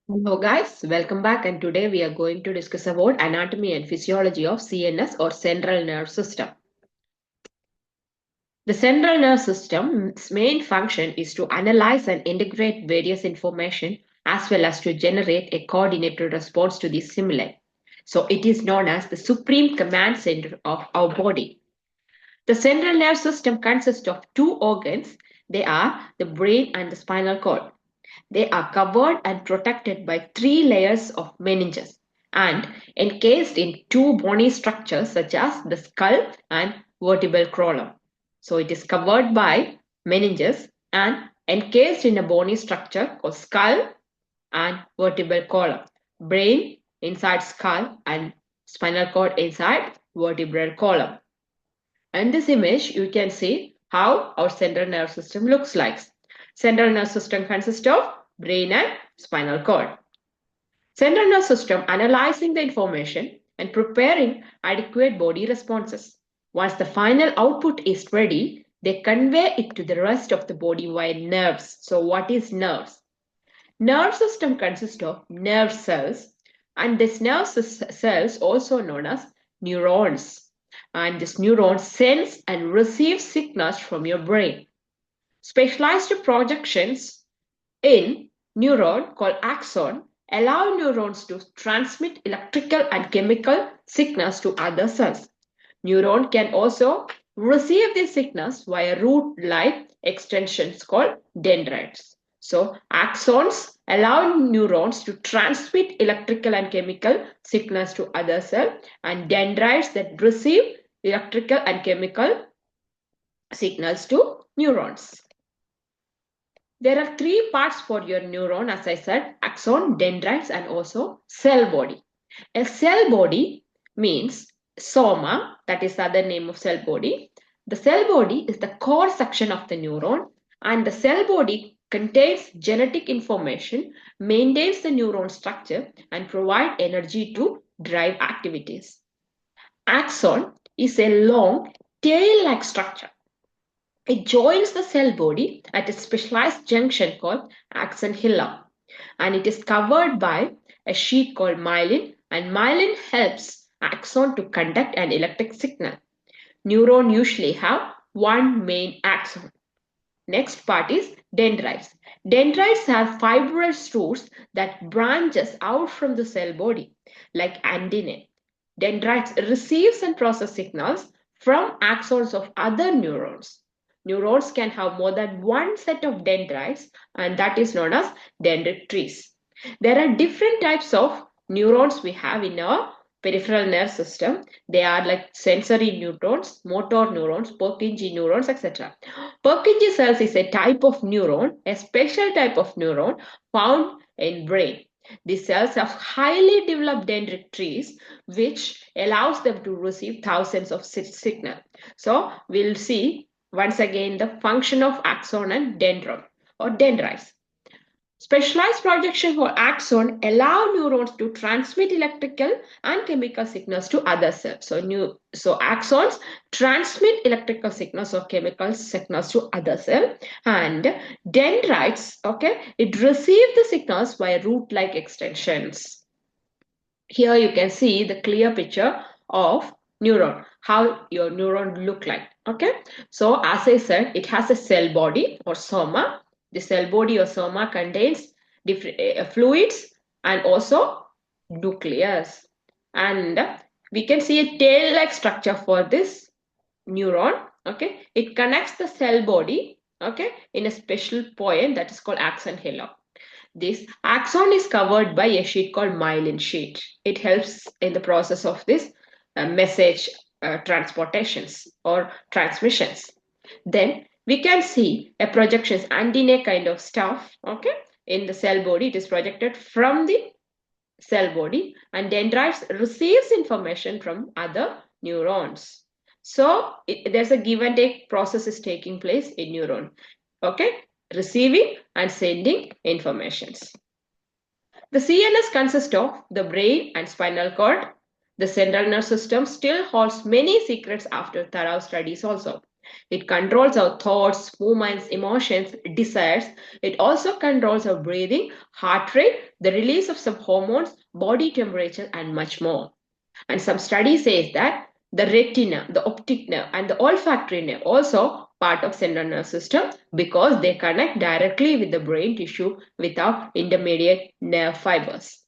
Hello guys, welcome back, and today we are going to discuss about anatomy and physiology of CNS or central nerve system. The central nerve system's main function is to analyze and integrate various information as well as to generate a coordinated response to these stimuli. So it is known as the supreme command center of our body. The central nerve system consists of two organs. They are the brain and the spinal cord. They are covered and protected by three layers of meninges and encased in two bony structures such as the skull and vertebral column. So it is covered by meninges and encased in a bony structure called skull and vertebral column. Brain inside skull and spinal cord inside vertebral column. In this image, you can see how our central nerve system looks like. Central nerve system consists of brain and spinal cord. Central nerve system analyzing the information and preparing adequate body responses. Once the final output is ready, they convey it to the rest of the body via nerves. So what is nerves? Nerve system consists of nerve cells, and this nerve cells also known as neurons. And this neuron sends and receives signals from your brain. Specialized projections in neuron called axon allow neurons to transmit electrical and chemical signals to other cells. Neuron can also receive these signals via root-like extensions called dendrites. So axons allow neurons to transmit electrical and chemical signals to other cells, and dendrites that receive electrical and chemical signals to neurons. There are three parts for your neuron, as I said: axon, dendrites, and also cell body. A cell body means soma, that is the other name of cell body. The cell body is the core section of the neuron, and the cell body contains genetic information, maintains the neuron structure, and provide energy to drive activities. Axon is a long tail-like structure. It joins the cell body at a specialized junction called axon hillock, and it is covered by a sheet called myelin, and myelin helps axon to conduct an electric signal. Neuron usually have one main axon. Next part is dendrites. Dendrites have fibrous roots that branches out from the cell body like antennae. Dendrites receives and process signals from axons of other neurons. Neurons can have more than one set of dendrites, and that is known as dendrite trees. There are different types of neurons we have in our peripheral nerve system. They are like sensory neurons, motor neurons, Purkinje neurons, etc. Purkinje cells is a type of neuron, a special type of neuron found in brain. These cells have highly developed dendrite trees, which allows them to receive thousands of signals. So we'll see once again the function of axon and dendron or dendrites. Specialized projection for axon allow neurons to transmit electrical and chemical signals to other cells. So axons transmit electrical signals or chemical signals to other cells, and dendrites, okay, it receives the signals via root-like extensions. Here you can see the clear picture of neuron, how your neuron look like. Okay, so as I said, it has a cell body or soma. The cell body or soma contains different fluids and also nucleus, and we can see a tail-like structure for this neuron. Okay, it connects the cell body, okay, in a special point that is called axon hillock. This axon is covered by a sheet called myelin sheet. It helps in the process of this message transportations or transmissions. Then we can see a projections antennae kind of stuff, okay, in the cell body. It is projected from the cell body, and dendrites receives information from other neurons. So there's a give and take process is taking place in neuron, okay, receiving and sending informations. The CNS consists of the brain and spinal cord. The central nervous system still holds many secrets after thorough studies also. It controls our thoughts, movements, emotions, desires. It also controls our breathing, heart rate, the release of some hormones, body temperature, and much more. And some study says that the retina, the optic nerve, and the olfactory nerve also part of central nervous system because they connect directly with the brain tissue without intermediate nerve fibers.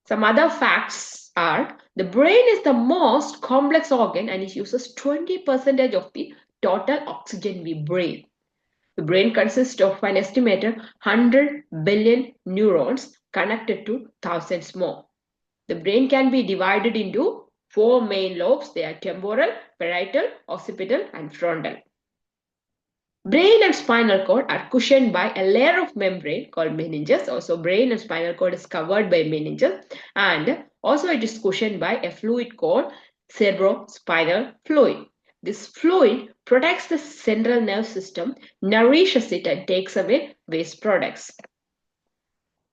Some other facts are the brain is the most complex organ and it uses 20% of the total oxygen we breathe. The brain consists of an estimated 100 billion neurons connected to thousands more. The brain can be divided into four main lobes. They are temporal, parietal, occipital, and frontal. Brain and spinal cord are cushioned by a layer of membrane called meninges. Also, brain and spinal cord is covered by meninges, and also it is cushioned by a fluid called cerebrospinal fluid. This fluid protects the central nerve system, nourishes it, and takes away waste products.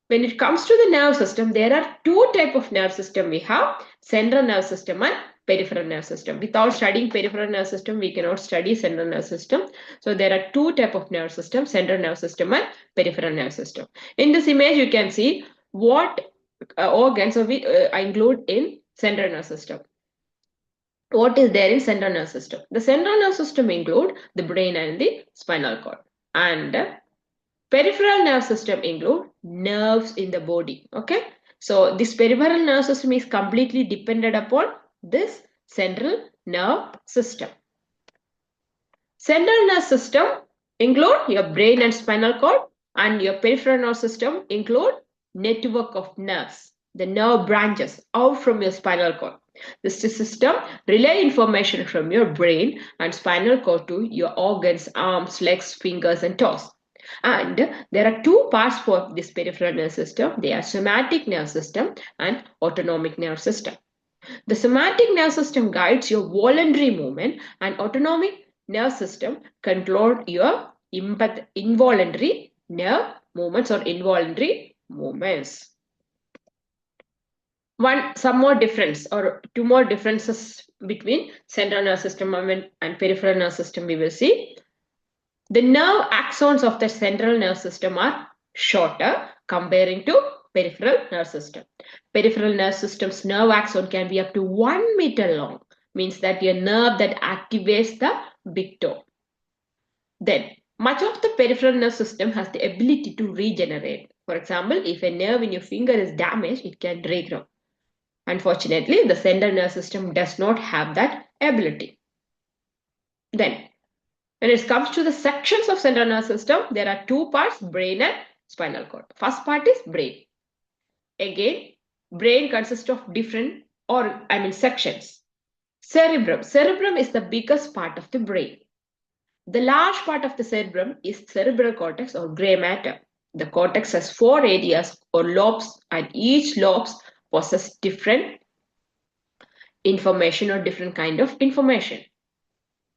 When it comes to the nerve system, there are two types of nerve system we have, central nerve system and peripheral nerve system. Without studying peripheral nerve system, we cannot study central nerve system. So there are two types of nerve system, central nerve system and peripheral nerve system. In this image, you can see what organs we include in central nerve system. What is there in central nerve system? The central nerve system include the brain and the spinal cord. And peripheral nerve system include nerves in the body. Okay, so this peripheral nerve system is completely dependent upon this central nerve system. Central nerve system include your brain and spinal cord, and your peripheral nerve system include network of nerves, the nerve branches out from your spinal cord. This system relay information from your brain and spinal cord to your organs, arms, legs, fingers, and toes. And there are two parts for this peripheral nerve system. They are somatic nerve system and autonomic nerve system. The somatic nerve system guides your voluntary movement, and autonomic nerve system controls your involuntary nerve movements or involuntary movements. Some more difference or two more differences between central nerve system and peripheral nerve system we will see. The nerve axons of the central nerve system are shorter comparing to peripheral nerve system. Peripheral nerve system's nerve axon can be up to 1 meter long, means that your nerve that activates the big toe. Then, much of the peripheral nerve system has the ability to regenerate. For example, if a nerve in your finger is damaged, it can regrow. Unfortunately, the central nerve system does not have that ability. Then, when it comes to the sections of central nervous system, there are two parts, brain and spinal cord. First part is brain. Again, brain consists of different sections. Cerebrum. Cerebrum is the biggest part of the brain. The large part of the cerebrum is cerebral cortex or gray matter. The cortex has 4 areas or lobes, and each lobes possess different information or different kind of information.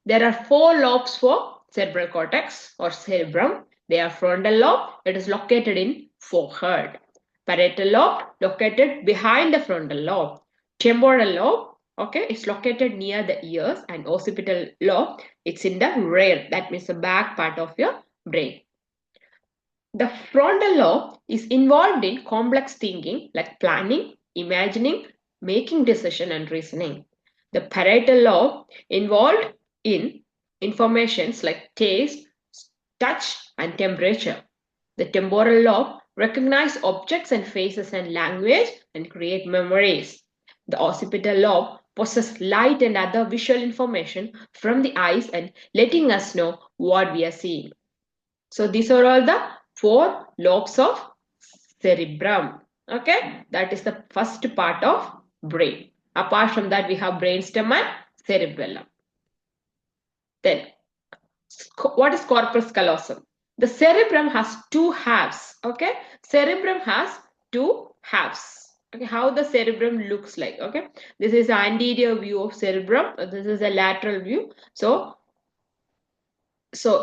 There are 4 lobes for cerebral cortex or cerebrum. They are frontal lobe, it is located in forehead. Parietal lobe, located behind the frontal lobe. Temporal lobe, okay, it's located near the ears, and occipital lobe, it's in the rear, that means the back part of your brain. The frontal lobe is involved in complex thinking like planning, imagining, making decision, and reasoning. The parietal lobe involved in informations like taste, touch, and temperature. The temporal lobe recognize objects and faces and language and create memories. The occipital lobe possesses light and other visual information from the eyes and letting us know what we are seeing. So these are all the 4 lobes of cerebrum. Okay, that is the first part of brain. Apart from that, we have brainstem and cerebellum. Then, what is corpus callosum? The cerebrum has 2 halves. Okay, cerebrum has 2 halves. Okay, how the cerebrum looks like. Okay, this is the anterior view of cerebrum. This is a lateral view. So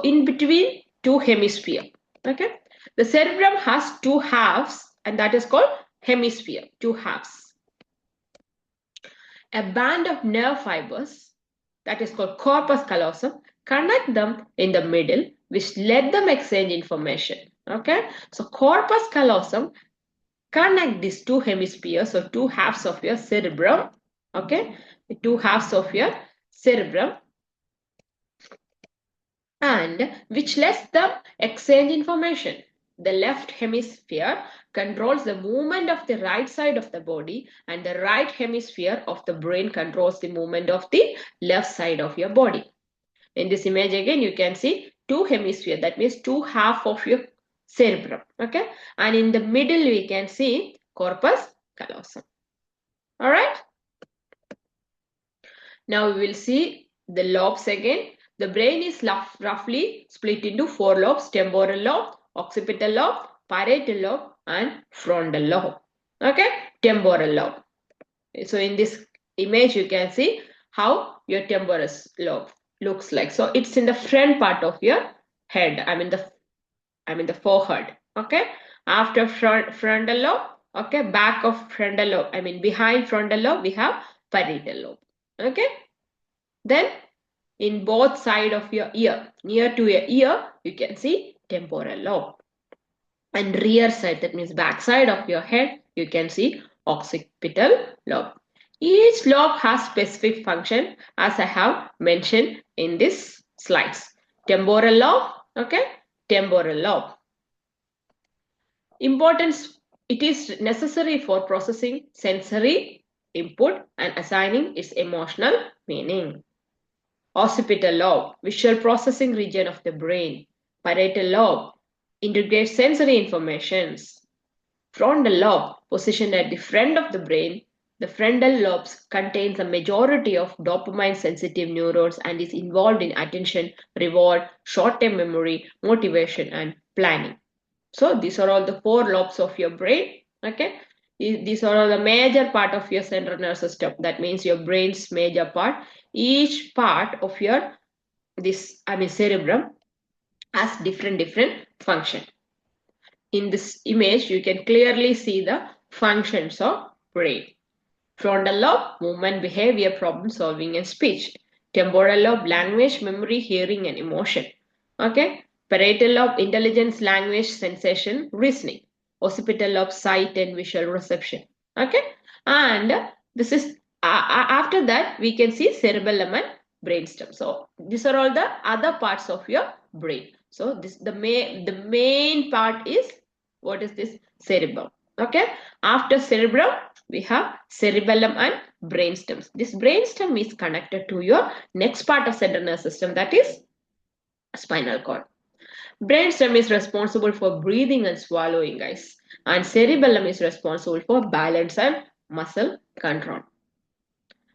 in between 2 hemisphere. Okay, the cerebrum has 2 halves, and that is called hemisphere. 2 halves. A band of nerve fibers, that is called corpus callosum, connect them in the middle, which let them exchange information. Okay, so corpus callosum connect these two hemispheres or two halves of your cerebrum. Okay, the two halves of your cerebrum, and which lets them exchange information. The left hemisphere controls the movement of the right side of the body, and the right hemisphere of the brain controls the movement of the left side of your body. In this image again, you can see two hemispheres, that means two half of your cerebrum. Okay, and in the middle we can see corpus callosum. All right. Now we will see the lobes again. The brain is roughly split into four lobes: temporal lobe, occipital lobe, parietal lobe, and frontal lobe. Okay, temporal lobe. So in this image, you can see how your temporal lobe looks like. So it's in the front part of your head. I mean the forehead. Okay, after frontal lobe. Okay, back of frontal lobe. Behind frontal lobe, we have parietal lobe. Okay. Then in both side of your ear, near to your ear, you can see temporal lobe. And rear side, that means back side of your head, you can see occipital lobe. Each lobe has specific function, as I have mentioned in this slides. Temporal lobe, okay, temporal lobe. Importance: it is necessary for processing sensory input and assigning its emotional meaning. Occipital lobe, visual processing region of the brain. Parietal lobe, integrates sensory informations. Frontal lobe, positioned at the front of the brain. The frontal lobes contains a majority of dopamine-sensitive neurons and is involved in attention, reward, short-term memory, motivation, and planning. So these are all the four lobes of your brain. Okay, these are all the major part of your central nervous system. That means your brain's major part. Each part of your cerebrum has different function. In this image, you can clearly see the functions of brain. Frontal lobe, movement, behavior, problem solving, and speech. Temporal lobe, language, memory, hearing, and emotion. Okay. Parietal lobe, intelligence, language, sensation, reasoning. Occipital lobe, sight and visual reception. Okay. And this is after that we can see cerebellum and brainstem. So these are all the other parts of your brain. So this the main part is, what is this? Cerebellum. Okay. After cerebrum, we have cerebellum and brainstems. This brainstem is connected to your next part of central nervous system, that is spinal cord. Brainstem is responsible for breathing and swallowing, guys, and cerebellum is responsible for balance and muscle control.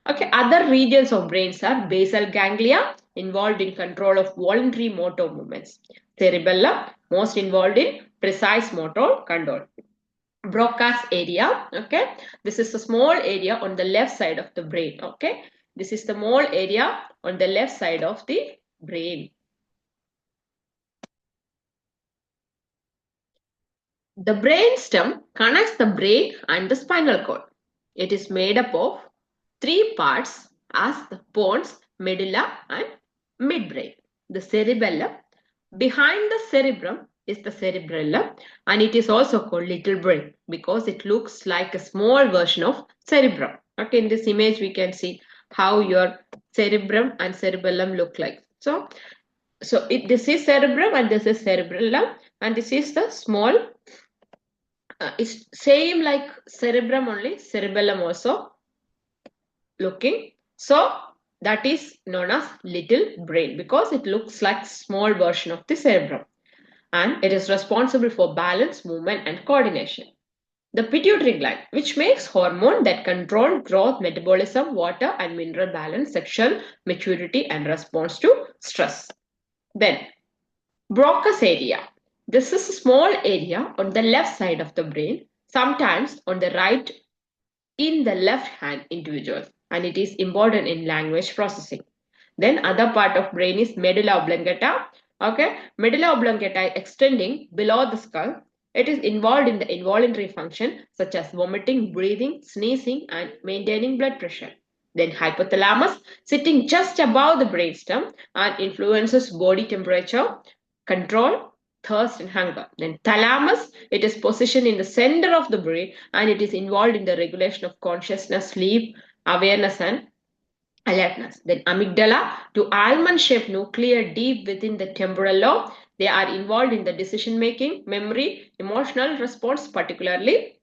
Okay, other regions of brains are basal ganglia, involved in control of voluntary motor movements. Cerebellum, most involved in precise motor control. Broca's area, okay, this is a small area on the left side of the brain. Okay, this is the small area on the left side of the brain. The brainstem connects the brain and the spinal cord. It is made up of three parts as the pons, medulla, and midbrain. The cerebellum, behind the cerebrum, is the cerebellum, and it is also called little brain because it looks like a small version of cerebrum. Okay, in this image we can see how your cerebrum and cerebellum look like. So this is cerebrum and this is cerebellum, and this is the small. It's same like cerebrum, only cerebellum also looking. So that is known as little brain because it looks like small version of the cerebrum, and it is responsible for balance, movement, and coordination. The pituitary gland, which makes hormone that control growth, metabolism, water and mineral balance, sexual maturity, and response to stress. Then Broca's area. This is a small area on the left side of the brain, sometimes on the right in the left hand individual, and it is important in language processing. Then other part of brain is medulla oblongata. Okay, medulla oblongata extending below the skull. It is involved in the involuntary function such as vomiting, breathing, sneezing, and maintaining blood pressure. Then hypothalamus, sitting just above the brainstem and influences body temperature, control, thirst and hunger. Then thalamus, it is positioned in the center of the brain and it is involved in the regulation of consciousness, sleep, awareness and alertness. Then amygdala, to almond-shaped nuclei deep within the temporal lobe. They are involved in the decision making, memory, emotional response, particularly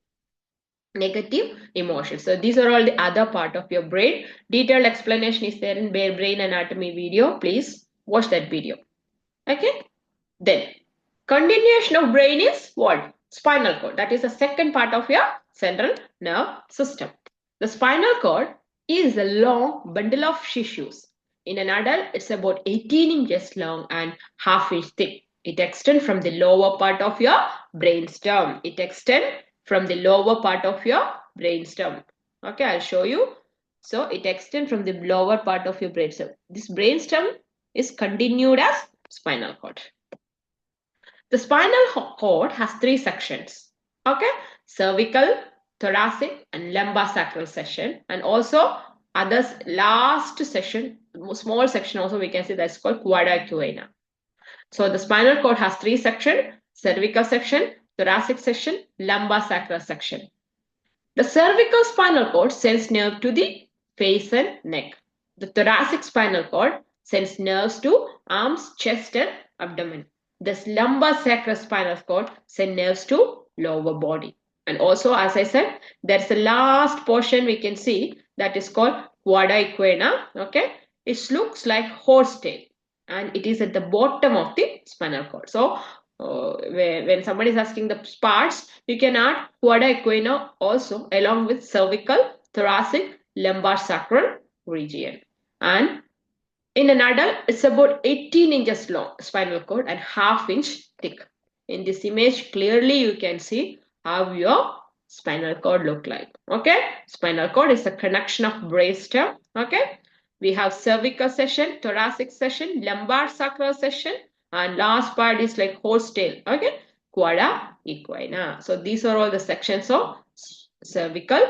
negative emotions. So these are all the other part of your brain. Detailed explanation is there in brain anatomy video. Please watch that video. Okay. Then continuation of brain is what? Spinal cord. That is the second part of your central nerve system. The spinal cord is a long bundle of tissues. In an adult, it's about 18 inches long and half-inch thick. It extends from the lower part of your brainstem. It extends from the lower part of your brainstem. Okay, I'll show you. So it extends from the lower part of your brainstem. This brainstem is continued as spinal cord. The spinal cord has three sections. Okay, cervical, thoracic, and lumbar sacral section, and also others last section, small section also we can see that's called quadrata equina. So the spinal cord has three sections: cervical section, thoracic section, lumbar sacral section. The cervical spinal cord sends nerve to the face and neck. The thoracic spinal cord sends nerves to arms, chest, and abdomen. This lumbar sacral spinal cord sends nerves to lower body. And also, as I said, there's the last portion we can see that is called quadrata equina. Okay, it looks like horse tail, and it is at the bottom of the spinal cord. So when somebody is asking the parts, you can add quadrata equina also along with cervical, thoracic, lumbar sacral region. And in an adult, it's about 18 inches long spinal cord and half-inch thick. In this image, clearly you can see how your spinal cord look like. Okay, spinal cord is a connection of brainstem. Okay, we have cervical section, thoracic section, lumbar sacral section, and last part is like horse tail. Okay, quadrata equina. So these are all the sections of cervical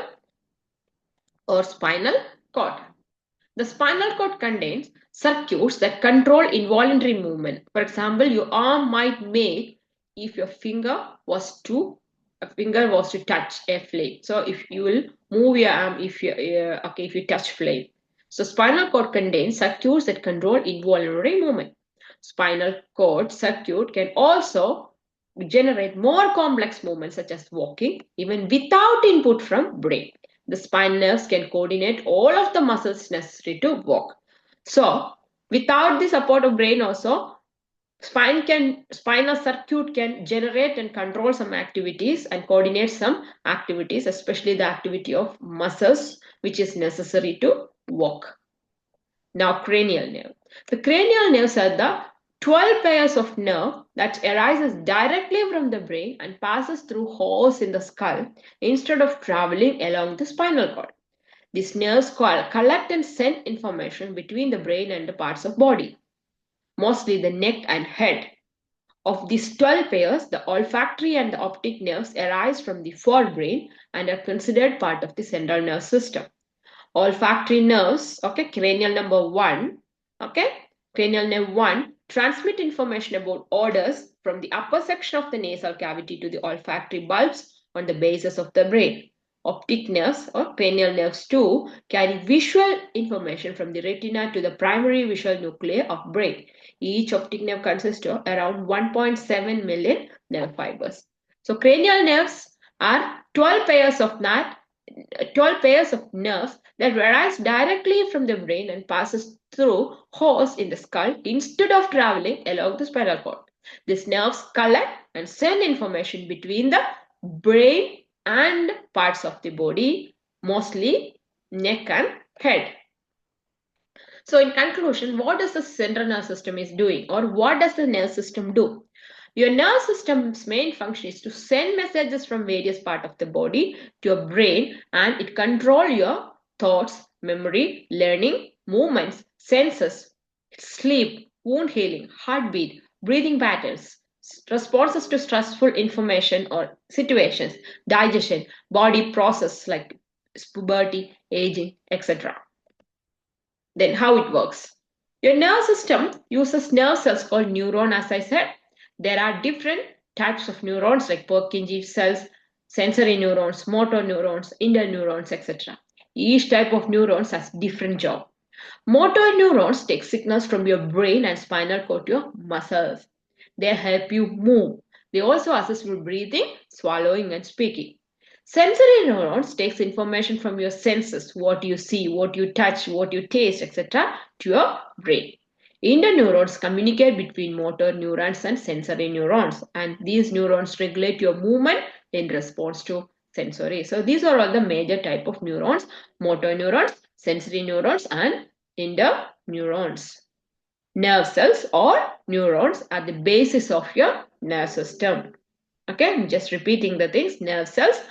or spinal cord. The spinal cord contains circuits that control involuntary movement. For example, your arm might make if your finger was to touch a flame. So if you will move your arm if you touch flame. So spinal cord contains circuits that control involuntary movement. Spinal cord circuit can also generate more complex movements such as walking even without input from brain. The spine nerves can coordinate all of the muscles necessary to walk. So without the support of brain also, spinal circuit can generate and control some activities and coordinate some activities, especially the activity of muscles which is necessary to walk. Now cranial nerve. The cranial nerves are the 12 pairs of nerve that arises directly from the brain and passes through holes in the skull instead of traveling along the spinal cord. These nerves collect and send information between the brain and the parts of body, mostly the neck and head. Of these 12 pairs, the olfactory and the optic nerves arise from the forebrain and are considered part of the central nervous system. Olfactory nerves, okay, cranial number 1, okay, cranial nerve 1 transmit information about odors from the upper section of the nasal cavity to the olfactory bulbs on the bases of the brain. Optic nerves or cranial nerves 2 carry visual information from the retina to the primary visual nuclei of brain. Each optic nerve consists of around 1.7 million nerve fibers. So cranial nerves are 12 pairs of nerves that arise directly from the brain and passes through holes in the skull instead of traveling along the spinal cord. These nerves collect and send information between the brain and parts of the body, mostly neck and head. So in conclusion, what does the central nervous system is doing, or what does the nervous system do? Your nervous system's main function is to send messages from various parts of the body to your brain, and it controls your thoughts, memory, learning, movements, senses, sleep, wound healing, heartbeat, breathing patterns, responses to stressful information or situations, digestion, body process like puberty, aging, etc. Then how it works? Your nerve system uses nerve cells called neuron, as I said. There are different types of neurons like Purkinje cells, sensory neurons, motor neurons, interneurons, etc. Each type of neurons has different job. Motor neurons take signals from your brain and spinal cord to your muscles. They help you move. They also assist with breathing, swallowing, and speaking. Sensory neurons takes information from your senses, what you see, what you touch, what you taste, etc., to your brain. Interneurons communicate between motor neurons and sensory neurons, and these neurons regulate your movement in response to sensory. So these are all the major type of neurons: motor neurons, sensory neurons, and interneurons. Nerve cells or neurons are the basis of your nerve system. Okay, I'm just repeating the things. Nerve cells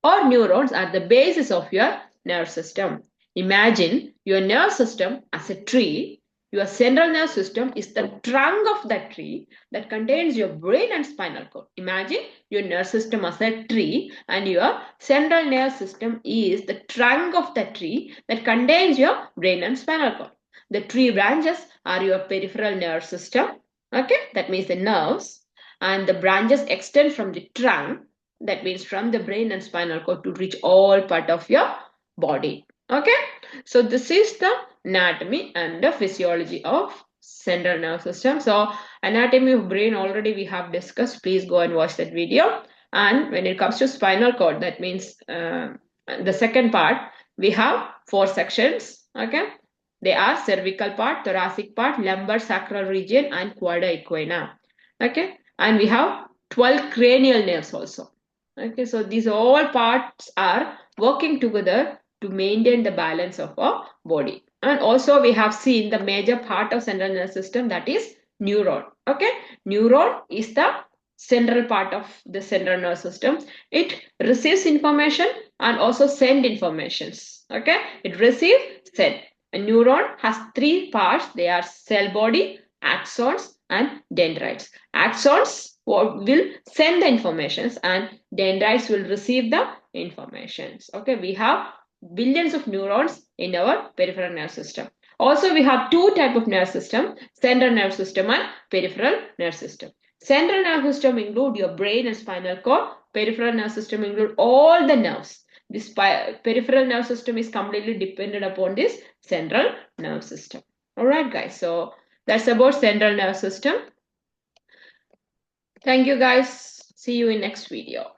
or neurons are the basis of your nerve system. Imagine your nerve system as a tree. Your central nerve system is the trunk of that tree that contains your brain and spinal cord. Imagine your nerve system as a tree and your central nerve system is the trunk of the tree that contains your brain and spinal cord. The tree branches are your peripheral nerve system. Okay, that means the nerves, and the branches extend from the trunk, that means from the brain and spinal cord, to reach all part of your body. Okay, so this is the anatomy and the physiology of central nerve system. So anatomy of brain already we have discussed. Please go and watch that video. And when it comes to spinal cord, that means the second part, we have 4 sections. Okay, they are cervical part, thoracic part, lumbar sacral region, and quadra equina. Okay, and we have 12 cranial nerves also. Okay, so these all parts are working together to maintain the balance of our body. And also we have seen the major part of central nervous system, that is neuron. Okay, neuron is the central part of the central nervous system. It receives information and also send informations. Okay, it receives, send. A neuron has 3 parts. They are cell body, axons, and dendrites. Axons will send the informations and dendrites will receive the informations. Okay, we have billions of neurons in our peripheral nerve system. Also, we have 2 type of nerve system: central nerve system and peripheral nerve system. Central nerve system include your brain and spinal cord. Peripheral nerve system include all the nerves. This peripheral nerve system is completely dependent upon this central nerve system. All right, guys. So that's about central nerve system. Thank you, guys. See you in next video.